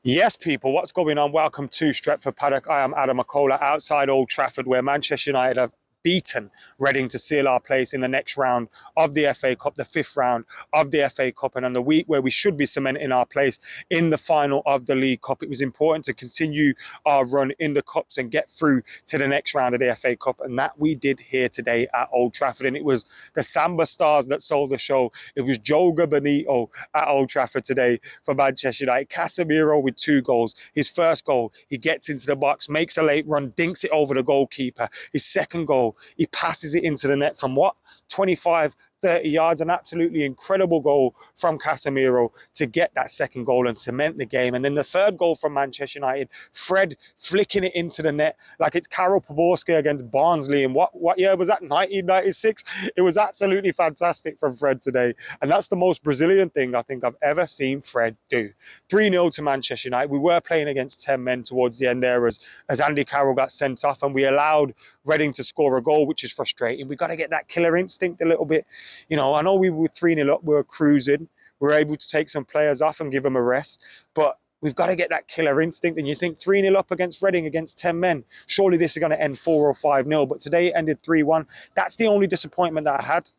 Yes, people, what's going on? Welcome to Stretford Paddock. I am McKola outside Old Trafford, where Manchester United have beaten Reading to seal our place in the next round of the FA Cup, the fifth round of the FA Cup, and on the week where we should be cementing our place in the final of the League Cup. It was important to continue our run in the Cups and get through to the next round of the FA Cup, and that we did here today at Old Trafford. And it was the Samba Stars that sold the show. It was JOGA BONITO at Old Trafford today for Manchester United. Casemiro with 2 goals. His first goal, he gets into the box, makes a late run, dinks it over the goalkeeper. His second goal, he passes it into the net from 25, 30 yards, an absolutely incredible goal from Casemiro to get that second goal and cement the game. And then the third goal from Manchester United, Fred flicking it into the net like it's Karol Poborski against Barnsley. And what year was that? 1996? It was absolutely fantastic from Fred today. And that's the most Brazilian thing I think I've ever seen Fred do. 3-0 to Manchester United. We were playing against 10 men towards the end there as Andy Carroll got sent off, and we allowed Reading to score a goal, which is frustrating. We've got to get that killer instinct a little bit. You know, I know we were 3-0 up, we were cruising. We were able to take some players off and give them a rest. But we've got to get that killer instinct. And you think 3-0 up against Reading, against 10 men, surely this is going to end 4 or 5-0. But today it ended 3-1. That's the only disappointment that I had.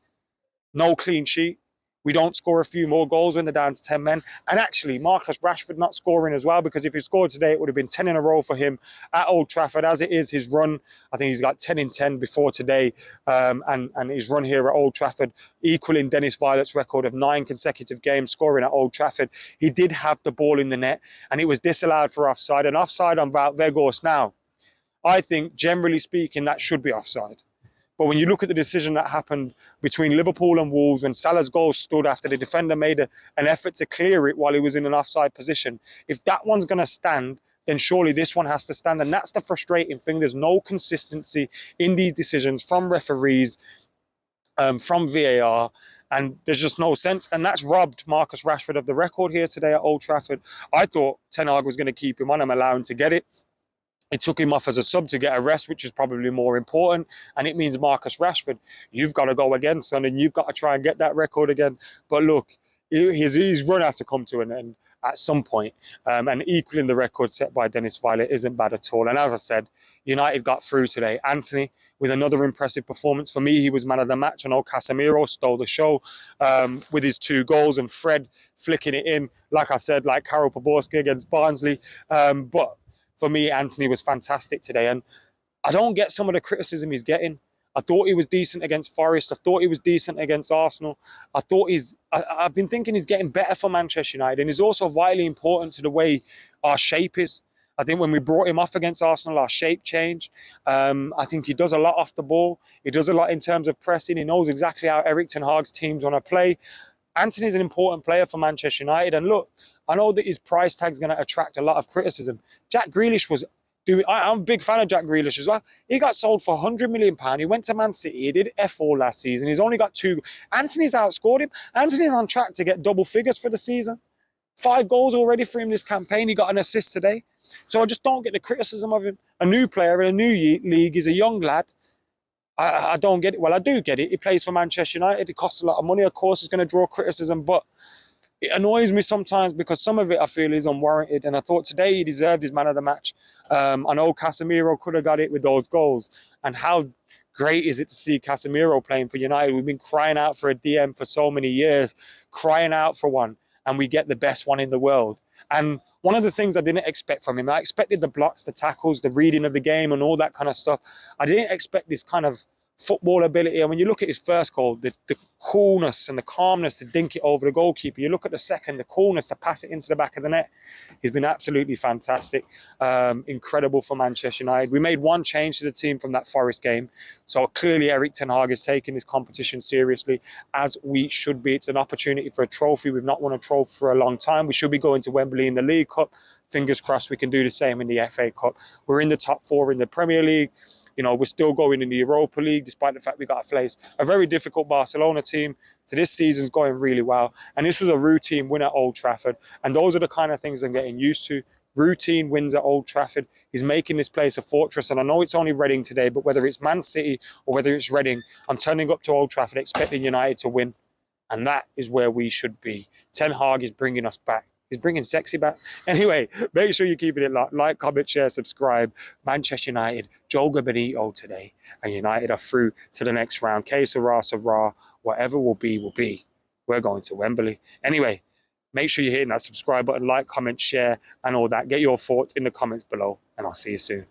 No clean sheet. We don't score a few more goals when they're down to 10 men. And actually, Marcus Rashford not scoring as well, because if he scored today, it would have been 10 in a row for him at Old Trafford. As it is, his run, I think he's got 10 in 10 before today. And his run here at Old Trafford, equaling Dennis Violet's record of 9 consecutive games scoring at Old Trafford. He did have the ball in the net, and it was disallowed for offside. And offside on Wout Weghorst now, I think, generally speaking, that should be offside. But when you look at the decision that happened between Liverpool and Wolves, when Salah's goal stood after the defender made an effort to clear it while he was in an offside position, if that one's going to stand, then surely this one has to stand. And that's the frustrating thing. There's no consistency in these decisions from referees, from VAR, and there's just no sense. And that's robbed Marcus Rashford of the record here today at Old Trafford. I thought Ten Hag was going to keep him on and allow him to get it. It took him off as a sub to get a rest, which is probably more important. And it means Marcus Rashford, you've got to go again, son, and you've got to try and get that record again. But look, his run had to come to an end at some point. And equaling the record set by Dennis Violet isn't bad at all. And as I said, United got through today. Anthony, with another impressive performance. For me, he was man of the match. I know Casemiro stole the show with his 2 goals, and Fred flicking it in, like I said, like Karol Poborski against Barnsley. But for me, Anthony was fantastic today. And I don't get some of the criticism he's getting. I thought he was decent against Forest. I thought he was decent against Arsenal. I've been thinking he's getting better for Manchester United. And he's also vitally important to the way our shape is. I think when we brought him off against Arsenal, our shape changed. I think he does a lot off the ball. He does a lot in terms of pressing. He knows exactly how Erik ten Hag's teams want to play. Anthony's an important player for Manchester United. And look, I know that his price tag's going to attract a lot of criticism. Jack Grealish was doing... I'm a big fan of Jack Grealish as well. He got sold for £100 million. He went to Man City. He did F4 last season. He's only got 2. Anthony's outscored him. Anthony's on track to get double figures for the season. 5 goals already for him this campaign. He got an assist today. So I just don't get the criticism of him. A new player in a new league. He's a young lad. I don't get it. Well, I do get it. He plays for Manchester United. It costs a lot of money. Of course, it's going to draw criticism, but it annoys me sometimes because some of it I feel is unwarranted. And I thought today he deserved his man of the match. I know Casemiro could have got it with those goals. And how great is it to see Casemiro playing for United? We've been crying out for a DM for so many years, crying out for one, and we get the best one in the world. And one of the things I didn't expect from him, I expected the blocks, the tackles, the reading of the game and all that kind of stuff. I didn't expect this kind of football ability. And when you look at his first goal, the coolness and the calmness to dink it over the goalkeeper. You look at the second, the coolness to pass it into the back of the net. He's been absolutely fantastic. Incredible for Manchester United. We made one change to the team from that Forest game. So clearly Erik ten Hag is taking this competition seriously, as we should be. It's an opportunity for a trophy. We've not won a trophy for a long time. We should be going to Wembley in the League Cup. Fingers crossed we can do the same in the FA Cup. We're in the top 4 in the Premier League. You know, we're still going in the Europa League, despite the fact we got to face a very difficult Barcelona team. So this season's going really well. And this was a routine win at Old Trafford. And those are the kind of things I'm getting used to. Routine wins at Old Trafford. He's making this place a fortress. And I know it's only Reading today, but whether it's Man City or whether it's Reading, I'm turning up to Old Trafford expecting United to win. And that is where we should be. Ten Hag is bringing us back. He's bringing sexy back. Anyway, make sure you're keeping it like, comment, share, subscribe. Manchester United, JOGA BONITO today. And United are through to the next round. Que sera, sera. Whatever will be, will be. We're going to Wembley. Anyway, make sure you're hitting that subscribe button, like, comment, share, and all that. Get your thoughts in the comments below, and I'll see you soon.